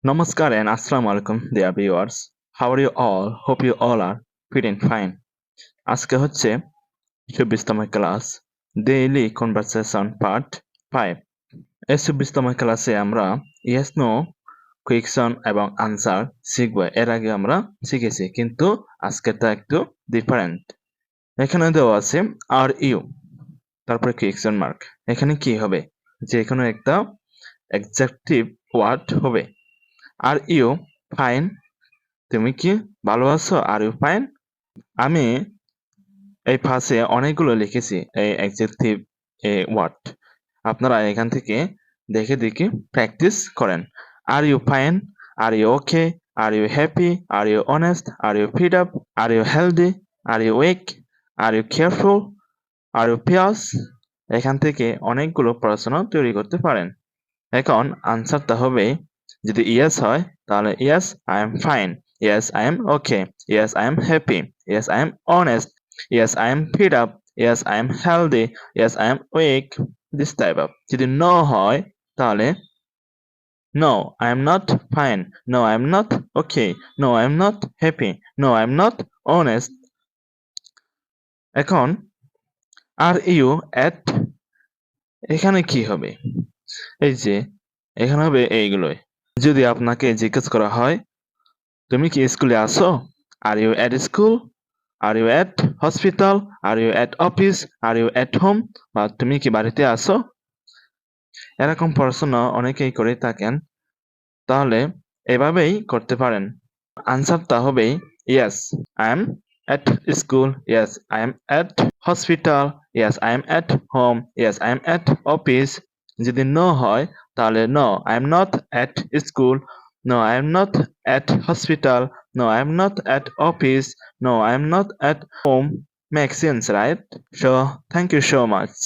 Namaskar and Assalamu alaikum, dear viewers. How are you all? Hope you all are fit and fine. আজকে হচ্ছে 24তম class daily conversation part 5। এই 24তম ক্লাসে আমরা yes no question এবং answer শিখব। এর আগে আমরা শিখেছি, কিন্তু আজকেরটা একটু ডিফারেন্ট। এখানে দেওয়া আছে আর ইউ, তারপরে কোয়েকশন মার্ক। এখানে কি হবে? যে কোনো একটা অ্যাডজেক্টিভ ওয়ার্ড হবে। আর ইউ ফাইন? তুমি কি ভালো আছো? Are you fine? আমি এই পাশে অনেকগুলো লিখেছি এই অ্যাডজেক্টিভ ওয়ার্ড। আপনারা এখান থেকে দেখে দেখে প্র্যাকটিস করেন। Are you fine? Are you okay? Are you happy? Are you honest? Are you feed up? Are you healthy? Are you wake? Are you careful? Are you pious? এখান থেকে অনেকগুলো প্রশ্ন তৈরি করতে পারেন। এখন আনসারটা হবে, যদি ইয়েস হয় তাহলে yes I am fine, yes I am okay, yes I am happy, yes I am honest, yes I am feed up, yes I am healthy, yes I am wake, this type of. যদি no হয় তাহলে no I am not fine, no I am not okay, no I am not happy, no I am not honest. এখন are you এট, এখানে কি হবে? এই যে এখানে হবে এইগুলোই। যদি আপনাকে জিজ্ঞেস করা হয় তুমি কি স্কুলে আছো? Are you at school? Are you at hospital? Are you at office? Are you at home? বা তুমি কি বাড়িতে আছো? এরকম প্রশ্ন অনেকেই করে থাকেন, তাহলে এভাবেই করতে পারেন। আনসারটা হবে yes I am at school, yes I am at hospital, yes I am at home, yes I am at office. যদি নো হয় তাহলে no I am not at school, no I am not at hospital, no I am not at office, no I am not at home. Makes sense, right? So thank you so much.